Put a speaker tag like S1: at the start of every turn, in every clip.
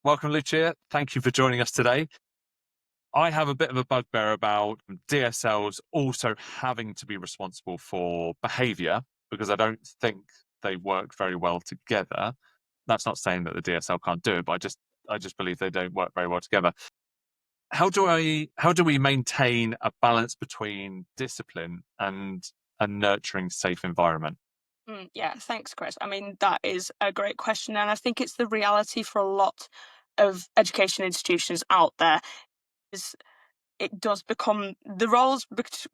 S1: Welcome, Lucia. Thank you for joining us today. I have a bit of a bugbear about DSLs also having to be responsible for behaviour because I don't think they work very well together. That's not saying that the DSL can't do it, but I just believe they don't work very well together. How do we maintain a balance between discipline and a nurturing, safe environment?
S2: Yeah, thanks, Chris. I mean, that is a great question. And I think it's the reality for a lot of education institutions out there is it does become, the roles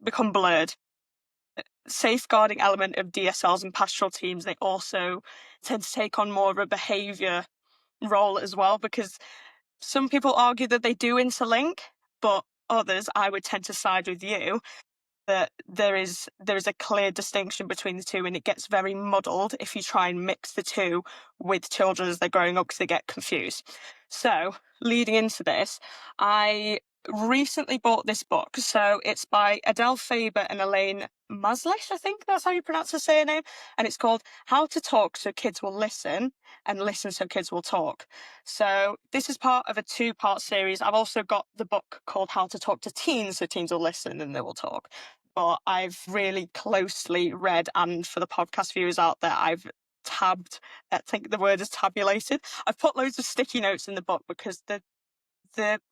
S2: become blurred. Safeguarding element of DSLs and pastoral teams, they also tend to take on more of a behaviour role as well, because some people argue that they do interlink, but others, I would tend to side with you, that there is a clear distinction between the two, and it gets very muddled if you try and mix the two with children as they're growing up because they get confused. So, leading into this, I recently bought this book. So it's by Adele, Faber, and Elaine Mazlish, I think that's how you pronounce her surname. And it's called How to Talk So Kids Will Listen and Listen So Kids Will Talk. So this is part of a two-part series. I've also got the book called How to Talk to Teens So Teens Will Listen and They Will Talk. But I've really closely read, and for the podcast viewers out there, I've tabbed, I think the word is tabulated. I've put loads of sticky notes in the book because the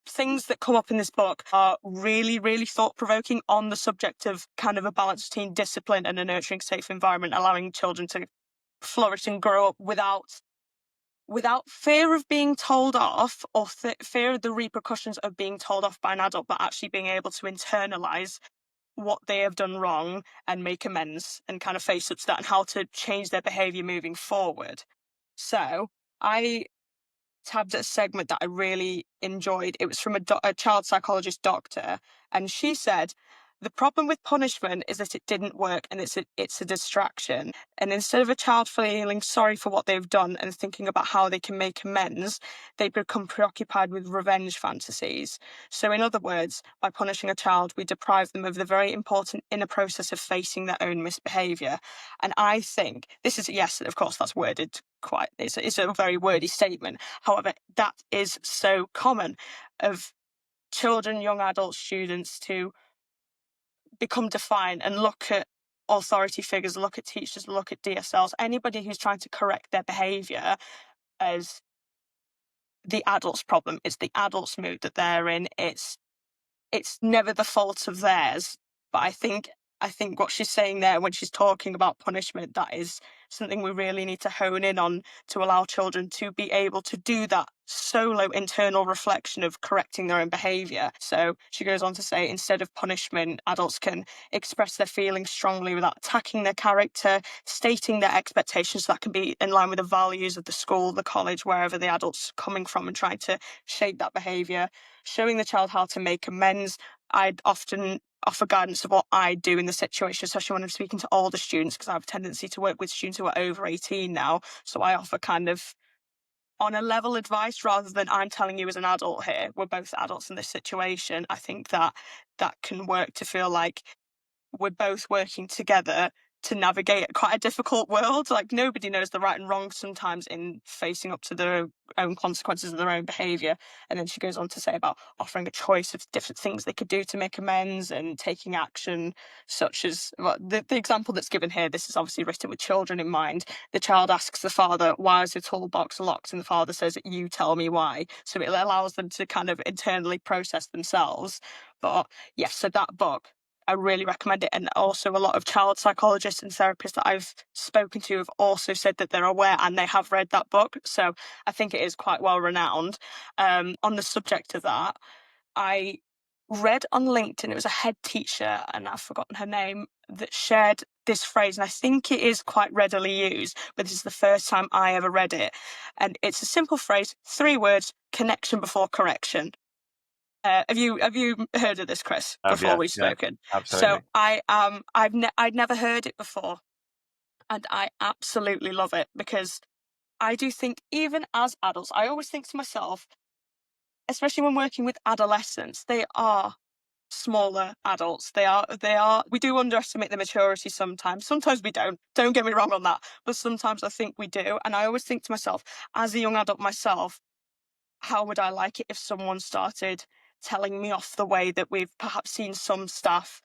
S2: things that come up in this book are really, really thought-provoking on the subject of kind of a balance between discipline and a nurturing, safe environment, allowing children to flourish and grow up without fear of being told off or fear of the repercussions of being told off by an adult, but actually being able to internalise what they have done wrong and make amends and kind of face up to that and how to change their behaviour moving forward. So I tabbed at a segment that I really enjoyed. It was from a child psychologist doctor, and she said, the problem with punishment is that it didn't work and it's a distraction. And instead of a child feeling sorry for what they've done and thinking about how they can make amends, they become preoccupied with revenge fantasies. So in other words, by punishing a child, we deprive them of the very important inner process of facing their own misbehaviour. And I think this is, yes, of course, that's worded quite, it's a very wordy statement. However, that is so common of children, young adults, students to become defined and look at authority figures, look at teachers, look at DSLs, anybody who's trying to correct their behaviour as the adult's problem. It's the adult's mood that they're in. It's never the fault of theirs. But I think what she's saying there when she's talking about punishment, that is something we really need to hone in on to allow children to be able to do that solo internal reflection of correcting their own behaviour. So she goes on to say, instead of punishment, adults can express their feelings strongly without attacking their character, stating their expectations that can be in line with the values of the school, the college, wherever the adult's coming from, and trying to shape that behaviour, showing the child how to make amends. I'd often offer guidance of what I do in the situation, especially when I'm speaking to older students, because I have a tendency to work with students who are over 18 now. So I offer kind of on a level advice rather than I'm telling you as an adult here. We're both adults in this situation. I think that can work to feel like we're both working together to navigate quite a difficult world. Like nobody knows the right and wrong sometimes in facing up to their own consequences of their own behaviour. And then she goes on to say about offering a choice of different things they could do to make amends and taking action, such as well, the example that's given here. This is obviously written with children in mind. The child asks the father, why is the toolbox locked? And the father says, you tell me why. So it allows them to kind of internally process themselves. But yes, so that book, I really recommend it. And also a lot of child psychologists and therapists that I've spoken to have also said that they're aware and they have read that book. So I think it is quite well renowned. On the subject of that, I read on LinkedIn, it was a head teacher, and I've forgotten her name, that shared this phrase. And I think it is quite readily used, but this is the first time I ever read it. And it's a simple phrase, 3 words, connection before correction. Have you heard of this, Chris, before
S1: Yeah,
S2: we've
S1: yeah,
S2: spoken? So
S1: absolutely.
S2: I'd never heard it before, and I absolutely love it because I do think even as adults, I always think to myself, especially when working with adolescents, they are smaller adults. They are. We do underestimate their maturity sometimes. Sometimes we don't. Don't get me wrong on that, but sometimes I think we do. And I always think to myself, as a young adult myself, how would I like it if someone started telling me off the way that we've perhaps seen some staff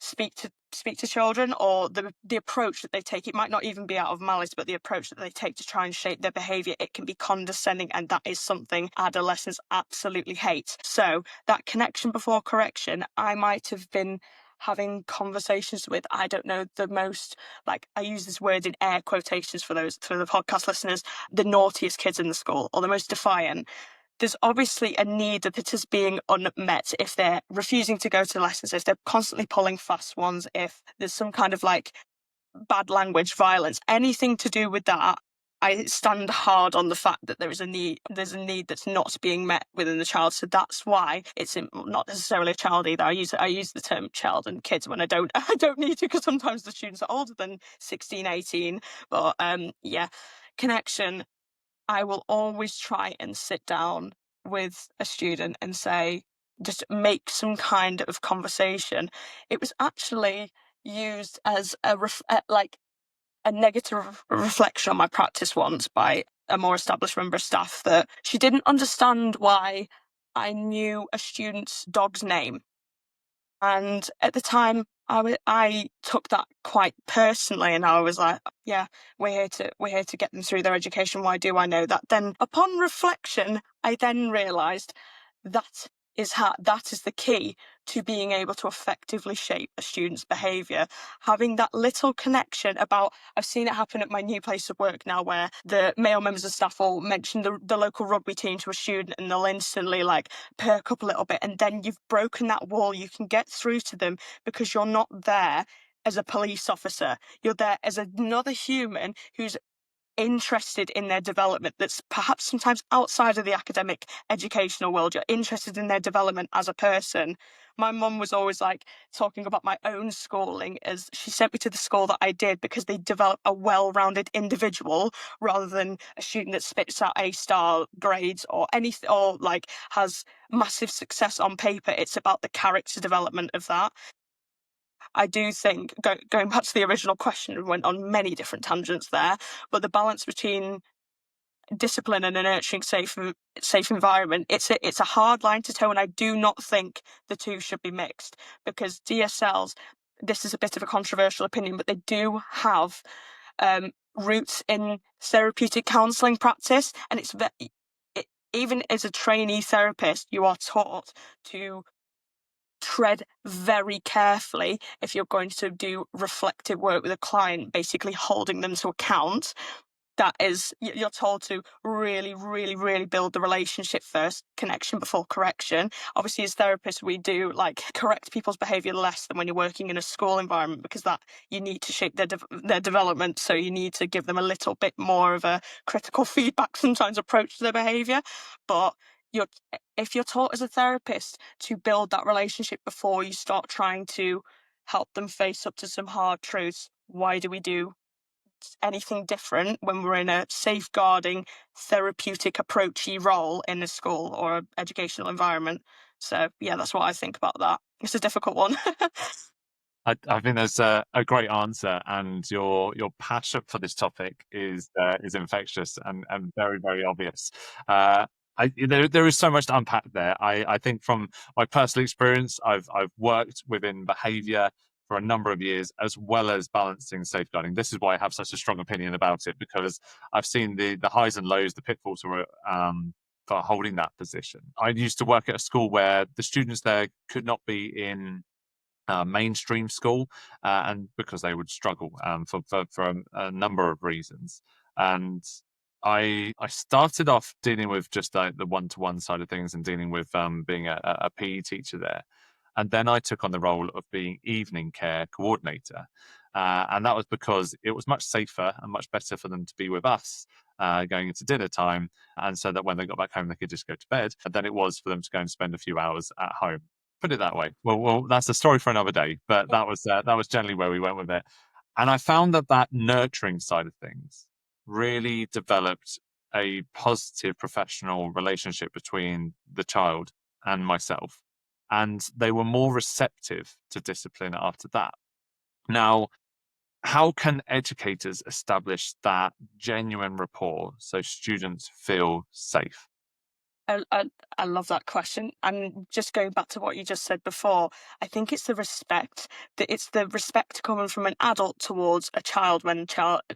S2: speak to children, or the approach that they take. It might not even be out of malice, but the approach that they take to try and shape their behaviour, it can be condescending, and that is something adolescents absolutely hate. So that connection before correction, I might have been having conversations with, I don't know, the most, like, I use this word in air quotations for the podcast listeners, the naughtiest kids in the school, or the most defiant. There's obviously a need that is being unmet if they're refusing to go to lessons, if they're constantly pulling fast ones, if there's some kind of like bad language, violence, anything to do with that. I stand hard on the fact that there's a need that's not being met within the child. So that's why it's not necessarily a child either. I use the term child and kids when I don't I don't need to, because sometimes the students are older than 16, 18. But yeah, connection. I will always try and sit down with a student and say, just make some kind of conversation. It was actually used as like a negative reflection on my practice once by a more established member of staff, that she didn't understand why I knew a student's dog's name. And at the time, I took that quite personally, and I was like, "Yeah, we're here to get them through their education. Why do I know that?" Then, upon reflection, I then realised that that is the key to being able to effectively shape a student's behaviour. Having that little connection about, I've seen it happen at my new place of work now, where the male members of staff will mention the local rugby team to a student, and they'll instantly like perk up a little bit, and then you've broken that wall. You can get through to them because you're not there as a police officer. You're there as another human who's interested in their development, that's perhaps sometimes outside of the academic educational world. You're interested in their development as a person. My mum was always like talking about my own schooling, as she sent me to the school that I did because they develop a well-rounded individual rather than a student that spits out A-star grades or anything, or like has massive success on paper. It's about the character development of that. I do think, going back to the original question, we went on many different tangents there, but the balance between discipline and a nurturing, safe environment, it's a hard line to toe, and I do not think the two should be mixed, because DSLs, this is a bit of a controversial opinion, but they do have roots in therapeutic counselling practice, and even as a trainee therapist, you are taught to tread very carefully if you're going to do reflective work with a client, basically holding them to account. That is, you're told to really, really, really build the relationship first, connection before correction. Obviously, as therapists, we do like correct people's behaviour less than when you're working in a school environment, because that you need to shape their development. So you need to give them a little bit more of a critical feedback sometimes approach to their behaviour. But you're if you're taught as a therapist to build that relationship before you start trying to help them face up to some hard truths, why do we do anything different when we're in a safeguarding, therapeutic, approachy role in a school or an educational environment? So yeah, that's what I think about that. It's a difficult one.
S1: I think that's a great answer, and your passion for this topic is infectious and very, very obvious. There is so much to unpack there. I think from my personal experience, I've worked within behaviour for a number of years, as well as balancing safeguarding. This is why I have such a strong opinion about it, because I've seen the highs and lows, the pitfalls for holding that position. I used to work at a school where the students there could not be in mainstream school, and because they would struggle for a number of reasons. And I started off dealing with just the one-to-one side of things and dealing with being a PE teacher there. And then I took on the role of being evening care coordinator. And that was because it was much safer and much better for them to be with us going into dinner time. And so that when they got back home, they could just go to bed, than it was for them to go and spend a few hours at home. Put it that way. Well, that's a story for another day. But that was generally where we went with it. And I found that nurturing side of things really developed a positive professional relationship between the child and myself. And they were more receptive to discipline after that. Now, how can educators establish that genuine rapport so students feel safe?
S2: I love that question. And just going back to what you just said before, I think it's the respect, that it's the respect coming from an adult towards a child when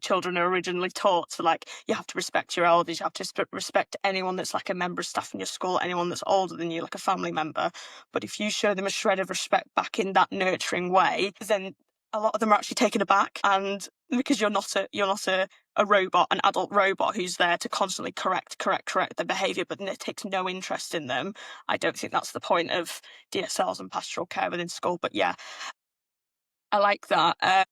S2: children are originally taught. So, like, you have to respect your elders, you have to respect anyone that's like a member of staff in your school, anyone that's older than you, like a family member. But if you show them a shred of respect back in that nurturing way, then a lot of them are actually taken aback, and because you're not a robot, an adult robot who's there to constantly correct their behaviour, but it takes no interest in them. I don't think that's the point of DSLs and pastoral care within school. But yeah, I like that.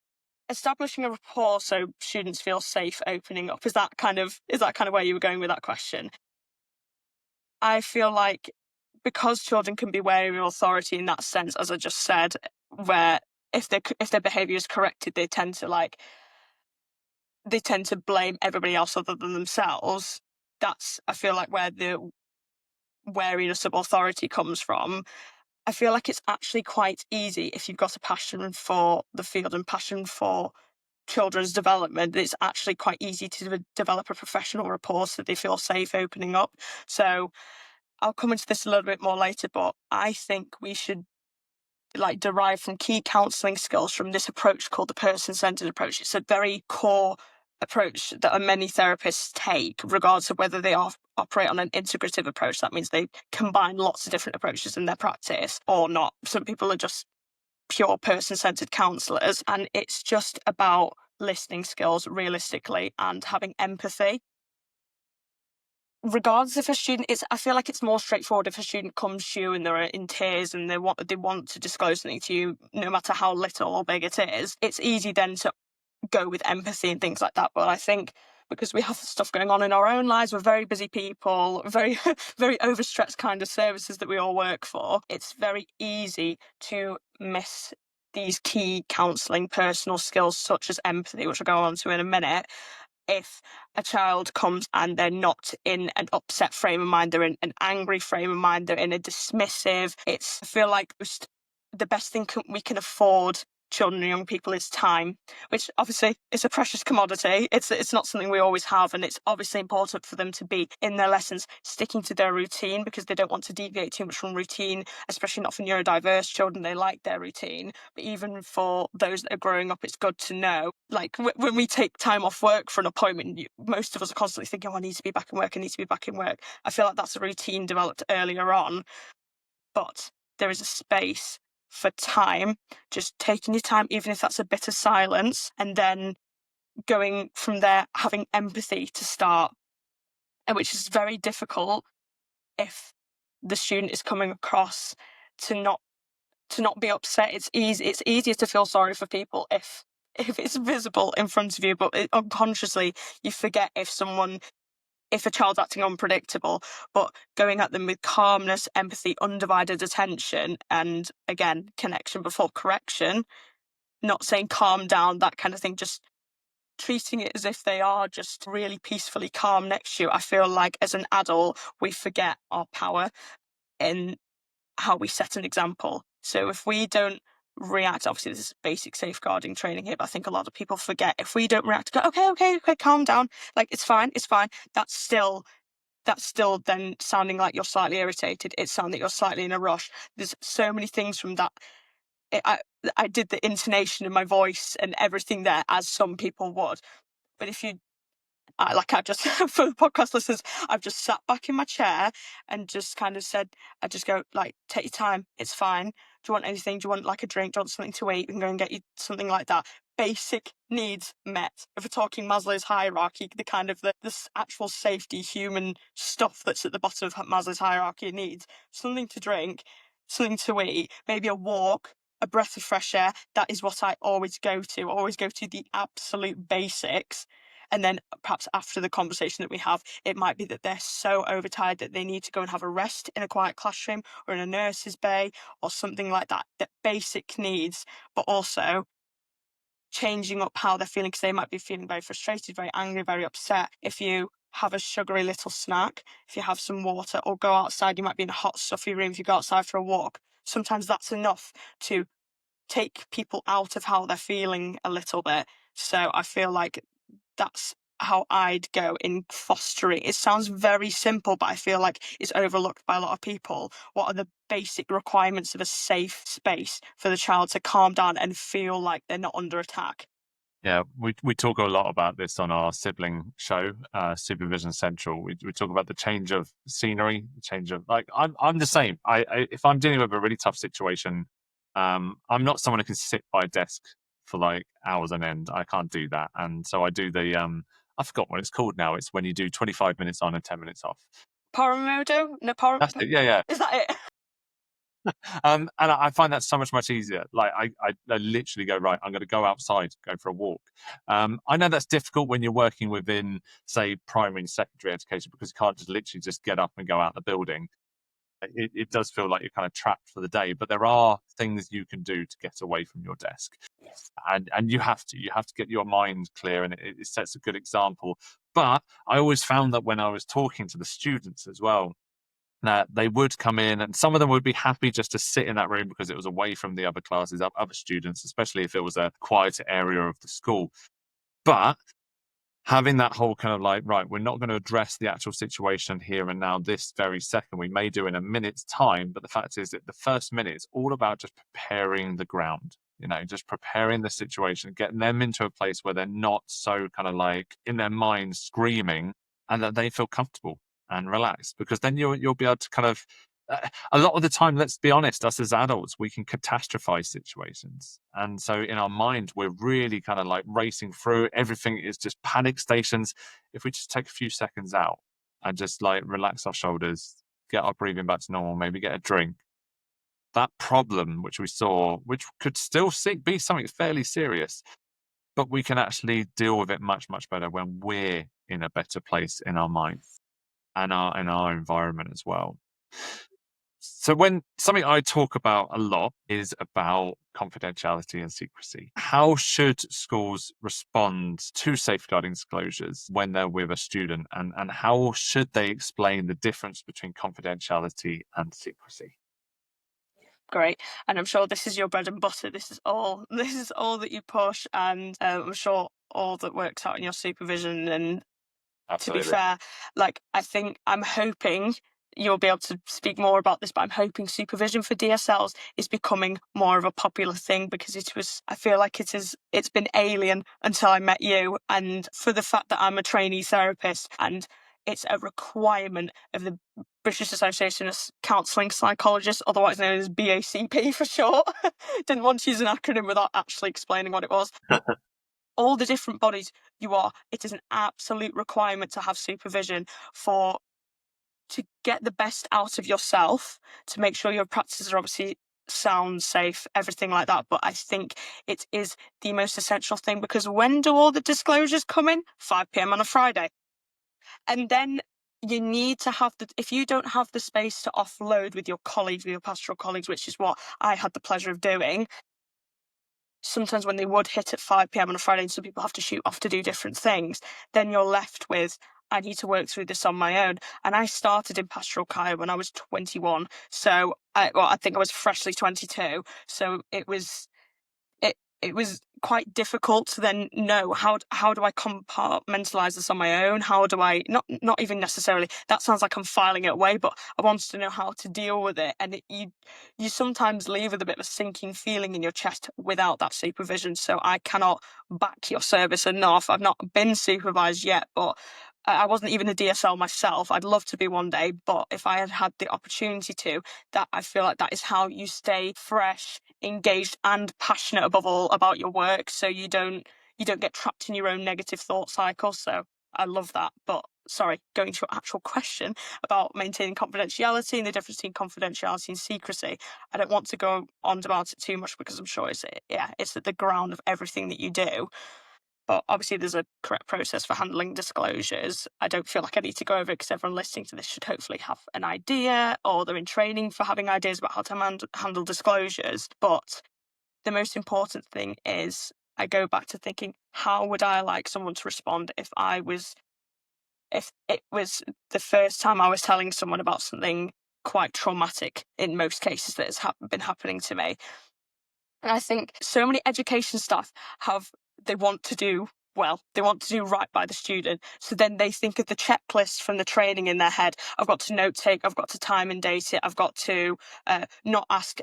S2: Establishing a rapport so students feel safe opening up. Is that kind of where you were going with that question? I feel like because children can be wary of authority in that sense, as I just said, where if their behaviour is corrected, they tend to blame everybody else other than themselves. That's, I feel like, where the wariness of authority comes from. I feel like it's actually quite easy if you've got a passion for the field and passion for children's development. It's actually quite easy to develop a professional rapport so they feel safe opening up. So I'll come into this a little bit more later, but I think we should derive from key counselling skills from this approach called the person-centred approach. It's a very core approach that many therapists take, regardless of whether they operate on an integrative approach. That means they combine lots of different approaches in their practice, or not. Some people are just pure person-centred counsellors, and it's just about listening skills realistically and having empathy. Regardless if a student, I feel like it's more straightforward if a student comes to you and they're in tears and they want to disclose something to you, no matter how little or big it is. It's easy then to go with empathy and things like that. But I think because we have stuff going on in our own lives, we're very busy people, very very overstretched kind of services that we all work for. It's very easy to miss these key counselling personal skills such as empathy, which I'll go on to in a minute. If a child comes and they're not in an upset frame of mind, they're in an angry frame of mind, they're in a dismissive, I feel like just the best thing we can afford children and young people is time, which obviously is a precious commodity. It's not something we always have, and it's obviously important for them to be in their lessons, sticking to their routine, because they don't want to deviate too much from routine, especially not for neurodiverse children. They like their routine. But even for those that are growing up, it's good to know. Like when we take time off work for an appointment, most of us are constantly thinking, oh, I need to be back in work, I need to be back in work. I feel like that's a routine developed earlier on, but there is a space for time, just taking your time, even if that's a bit of silence, and then going from there, having empathy to start, and which is very difficult if the student is coming across to not be upset. It's easier to feel sorry for people if it's visible in front of you, but unconsciously you forget if a child's acting unpredictable. But going at them with calmness, empathy, undivided attention, and again, connection before correction, not saying calm down, that kind of thing, just treating it as if they are just really peacefully calm next to you. I feel like as an adult, we forget our power in how we set an example. So if we don't react, obviously this is basic safeguarding training here, but I think a lot of people forget, if we don't react, go, okay, calm down, like it's fine, that's still then sounding like you're slightly irritated. It's sounding that you're slightly in a rush. There's so many things from that. I I did the intonation in my voice and everything there as some people would. But if you I just, for the podcast listeners, I've just sat back in my chair and just kind of said, I just go, like, take your time, it's fine. Do you want anything? Do you want like a drink? Do you want something to eat? We can go and get you something like that. Basic needs met. If we're talking Maslow's hierarchy, the kind of the actual safety, human stuff that's at the bottom of Maslow's hierarchy of needs, something to drink, something to eat, maybe a walk, a breath of fresh air. That is what I always go to. I always go to the absolute basics. And then perhaps after the conversation that we have, it might be that they're so overtired that they need to go and have a rest in a quiet classroom or in a nurse's bay or something like that. That basic needs, but also changing up how they're feeling, because they might be feeling very frustrated, very angry, very upset. If you have a sugary little snack, if you have some water, or go outside, you might be in a hot, stuffy room. If you go outside for a walk, sometimes that's enough to take people out of how they're feeling a little bit. So I feel like that's how I'd go in fostering. It sounds very simple, but I feel like it's overlooked by a lot of people. What are the basic requirements of a safe space for the child to calm down and feel like they're not under attack?
S1: Yeah, we talk a lot about this on our sibling show, Supervision Central. We talk about the change of scenery, the change of like I'm the same. I if I'm dealing with a really tough situation, I'm not someone who can sit by a desk for like hours on end. I can't do that, and so I do the I forgot what it's called now. It's when you do 25 minutes on and 10 minutes off.
S2: Paramodo? No,
S1: That's it. Yeah, yeah.
S2: is that it?
S1: And I find that so much easier. Like I literally go, right, I'm going to go outside, go for a walk. I know that's difficult when you're working within, say, primary and secondary education, because you can't just literally just get up and go out the building. It does feel like you're kind of trapped for the day, but there are things you can do to get away from your desk, and you have to get your mind clear, and it sets a good example. But I always found that when I was talking to the students as well, that they would come in, and some of them would be happy just to sit in that room because it was away from the other classes, other students, especially if it was a quieter area of the school. But having that whole kind of like, right, we're not going to address the actual situation here and now, this very second. We may do in a minute's time, but the fact is that the first minute is all about just preparing the ground, just preparing the situation, getting them into a place where they're not so kind of like in their mind screaming, and that they feel comfortable and relaxed, because then you'll be able to kind of a lot of the time, let's be honest, us as adults, we can catastrophize situations. And so in our mind, we're really kind of like racing through. Everything is just panic stations. If we just take a few seconds out and just like relax our shoulders, get our breathing back to normal, maybe get a drink, that problem which we saw, which could still be something fairly serious, but we can actually deal with it much better when we're in a better place in our mind and our environment as well. So when something I talk about a lot is about confidentiality and secrecy. How should schools respond to safeguarding disclosures when they're with a student, and how should they explain the difference between confidentiality and secrecy?
S2: Great. And I'm sure this is your bread and butter. This is all that you push, and I'm sure all that works out in your supervision. And to be
S1: Absolutely.
S2: fair, like, I think I'm hoping you'll be able to speak more about this, but I'm hoping supervision for DSLs is becoming more of a popular thing, because I feel like it's been alien until I met you. And for the fact that I'm a trainee therapist and it's a requirement of the British Association of Counselling Psychologists, otherwise known as BACP for short. Didn't want to use an acronym without actually explaining what it was. All the different bodies it is an absolute requirement to have supervision to get the best out of yourself, to make sure your practices are obviously sound, safe, everything like that. But I think it is the most essential thing, because when do all the disclosures come in? 5 p.m. on a Friday. And then you need to if you don't have the space to offload with your colleagues, with your pastoral colleagues, which is what I had the pleasure of doing, sometimes when they would hit at 5 p.m. on a Friday and some people have to shoot off to do different things, then you're left with, I need to work through this on my own. And I started in pastoral care when I was 21. So I think I was freshly 22. So it was quite difficult to then know how do I compartmentalize this on my own? How do I not even necessarily, that sounds like I'm filing it away, but I wanted to know how to deal with it. And you sometimes leave with a bit of a sinking feeling in your chest without that supervision. So I cannot back your service enough. I've not been supervised yet, but I wasn't even a DSL myself. I'd love to be one day, but if I had had the opportunity to, that I feel like that is how you stay fresh, engaged, and passionate above all about your work. So you don't get trapped in your own negative thought cycle. So I love that. But sorry, going to your actual question about maintaining confidentiality and the difference between confidentiality and secrecy. I don't want to go on about it too much, because I'm sure it's at the ground of everything that you do. But obviously, there's a correct process for handling disclosures. I don't feel like I need to go over it, because everyone listening to this should hopefully have an idea, or they're in training for having ideas about how to handle disclosures. But the most important thing is, I go back to thinking, how would I like someone to respond if it was the first time I was telling someone about something quite traumatic, in most cases, that has been happening to me. And I think so many education staff they want to do well, they want to do right by the student. So then they think of the checklist from the training in their head. I've got to note take, I've got to time and date it, I've got to not ask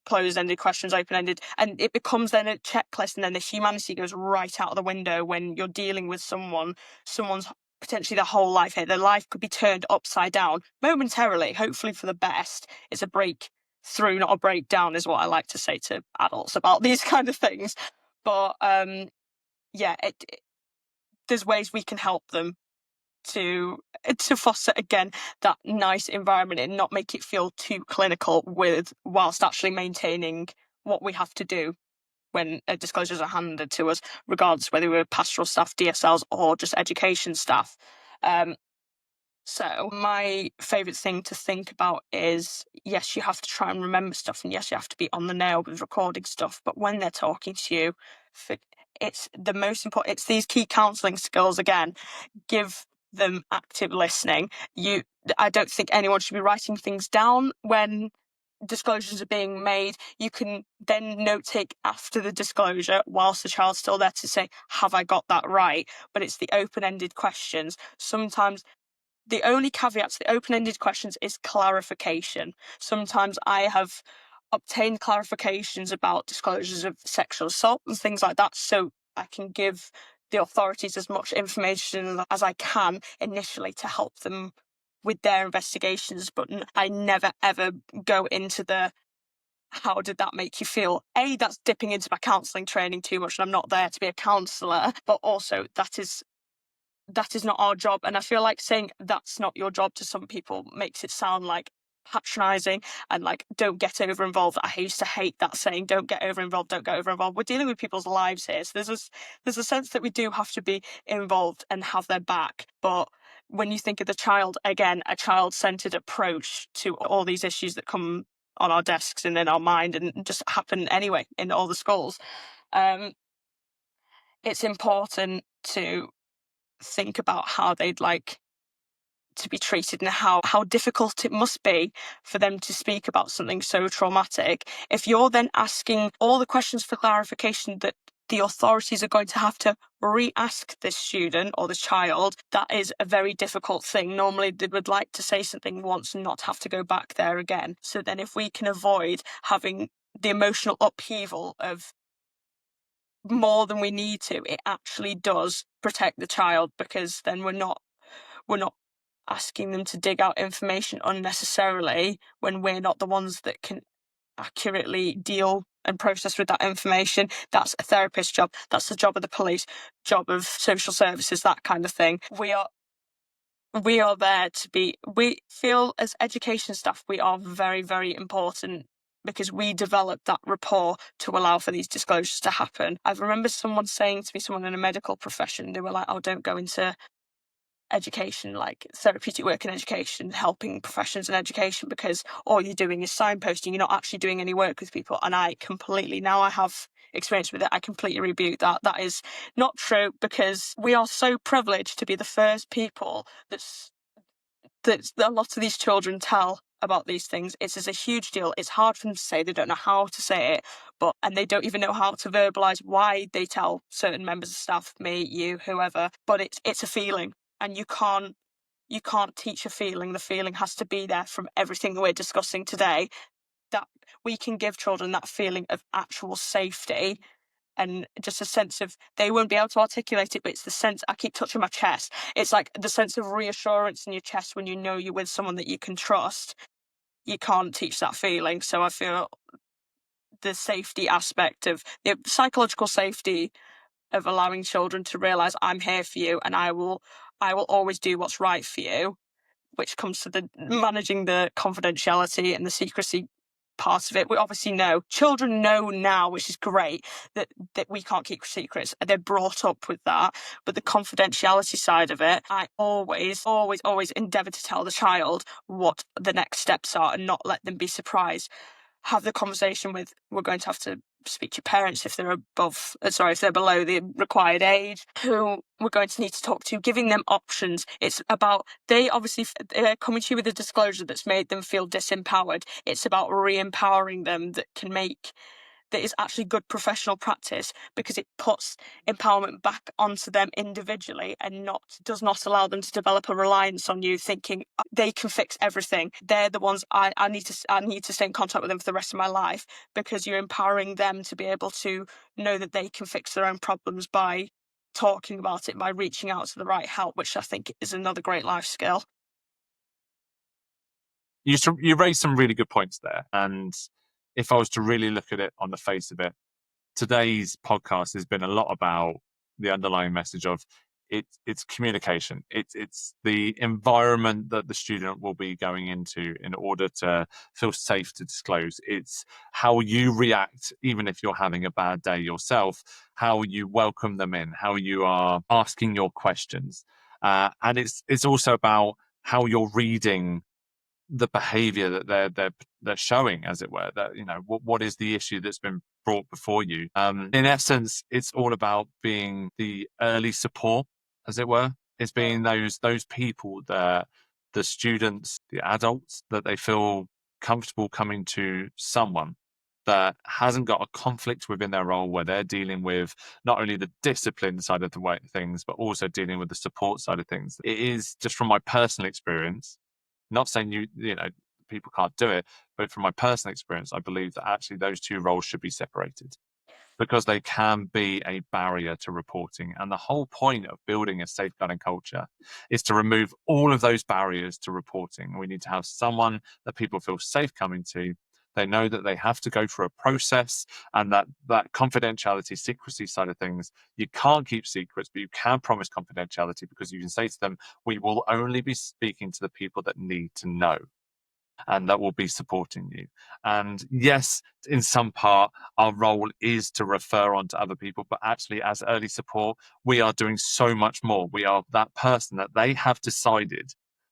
S2: closed-ended questions, open-ended, and it becomes then a checklist, and then the humanity goes right out of the window when you're dealing with someone's potentially their whole life here. Their life could be turned upside down momentarily, hopefully for the best. It's a breakthrough, not a breakdown, is what I like to say to adults about these kind of things. But yeah, there's ways we can help them to foster again that nice environment and not make it feel too clinical, whilst actually maintaining what we have to do when disclosures are handed to us, regardless whether we're pastoral staff, DSLs, or just education staff. So my favourite thing to think about is, yes, you have to try and remember stuff, and yes, you have to be on the nail with recording stuff, but when they're talking to you, it's the most important, it's these key counselling skills again. Give them active listening. I don't think anyone should be writing things down when disclosures are being made. You can then note take after the disclosure whilst the child's still there to say, have I got that right? But it's the open-ended questions. Sometimes the only caveat to the open-ended questions is clarification. Sometimes I have obtained clarifications about disclosures of sexual assault and things like that, so I can give the authorities as much information as I can initially to help them with their investigations, but I never ever go into the how did that make you feel? That's dipping into my counselling training too much, and I'm not there to be a counsellor, but also that is not our job. And I feel like saying that's not your job to some people makes it sound like patronizing and like, don't get over involved. I used to hate that saying, don't get over involved, don't get over involved. We're dealing with people's lives here. So there's a sense that we do have to be involved and have their back. But when you think of the child, again, a child-centered approach to all these issues that come on our desks and in our mind and just happen anyway in all the schools, it's important to think about how they'd like to be treated and how difficult it must be for them to speak about something so traumatic. If you're then asking all the questions for clarification that the authorities are going to have to re-ask this student or this child, that is a very difficult thing. Normally they would like to say something once and not have to go back there again. So then if we can avoid having the emotional upheaval of more than we need to, it actually does protect the child, because then we're not asking them to dig out information unnecessarily when we're not the ones that can accurately deal and process with that information. That's a therapist's job. That's the job of the police, job of social services, that kind of thing. We are there to be, we feel as education staff, we are very, very important because we develop that rapport to allow for these disclosures to happen. I remember someone saying to me, someone in a medical profession, they were like, oh, don't go into education, like therapeutic work in education, helping professions in education, because all you're doing is signposting, you're not actually doing any work with people. And I completely, now I have experience with it, I completely rebuke that. That is not true, because we are so privileged to be the first people that a lot of these children tell about these things. It's a huge deal. It's hard for them to say. They don't know how to say it, and they don't even know how to verbalise why they tell certain members of staff, me, you, whoever. But it's a feeling, and you can't teach a feeling. The feeling has to be there from everything that we're discussing today. That we can give children that feeling of actual safety and just a sense of, they won't be able to articulate it, but it's the sense, I keep touching my chest, it's like the sense of reassurance in your chest when you know you're with someone that you can trust. You can't teach that feeling. So I feel the safety aspect of the psychological safety of allowing children to realise, I'm here for you and I will always do what's right for you, which comes to the managing the confidentiality and the secrecy part of it. We obviously know, children know now, which is great, that we can't keep secrets. They're brought up with that. But the confidentiality side of it, I always, always, always endeavour to tell the child what the next steps are and not let them be surprised. Have the conversation with, we're going to have to speak to your parents if they're if they're below the required age, who we're going to need to talk to, giving them options. It's about, they're coming to you with a disclosure that's made them feel disempowered. It's about re-empowering them, that can make that is actually good professional practice, because it puts empowerment back onto them individually and does not allow them to develop a reliance on you, thinking they can fix everything. They're the ones I need to stay in contact with them for the rest of my life, because you're empowering them to be able to know that they can fix their own problems by talking about it, by reaching out to the right help, which I think is another great life skill.
S1: You raised some really good points there. And if I was to really look at it on the face of it, today's podcast has been a lot about the underlying message of it's communication. It's the environment that the student will be going into in order to feel safe to disclose. It's how you react, even if you're having a bad day yourself, how you welcome them in, how you are asking your questions. And it's also about how you're reading the behavior that they're showing, as it were. That, you know, what is the issue that's been brought before you. In essence, it's all about being the early support, as it were. It's being those people that the students, the adults, that they feel comfortable coming to someone that hasn't got a conflict within their role, where they're dealing with not only the discipline side of the way things, but also dealing with the support side of things. It is, just from my personal experience, not saying you know, people can't do it, but from my personal experience, I believe that actually those two roles should be separated, because they can be a barrier to reporting. And the whole point of building a safeguarding culture is to remove all of those barriers to reporting. We need to have someone that people feel safe coming to. They know that they have to go through a process, and that confidentiality, secrecy side of things, you can't keep secrets, but you can promise confidentiality, because you can say to them, we will only be speaking to the people that need to know and that will be supporting you. And yes, in some part, our role is to refer on to other people, but actually, as early support, we are doing so much more. We are that person that they have decided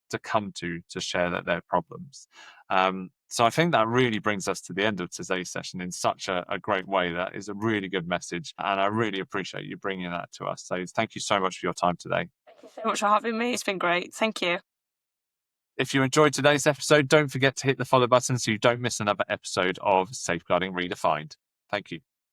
S1: to come to share their problems. So I think that really brings us to the end of today's session in such a great way. That is a really good message, and I really appreciate you bringing that to us. So thank you so much for your time today.
S2: Thank you so much for having me. It's been great. Thank you.
S1: If you enjoyed today's episode, don't forget to hit the follow button so you don't miss another episode of Safeguarding Redefined. Thank you.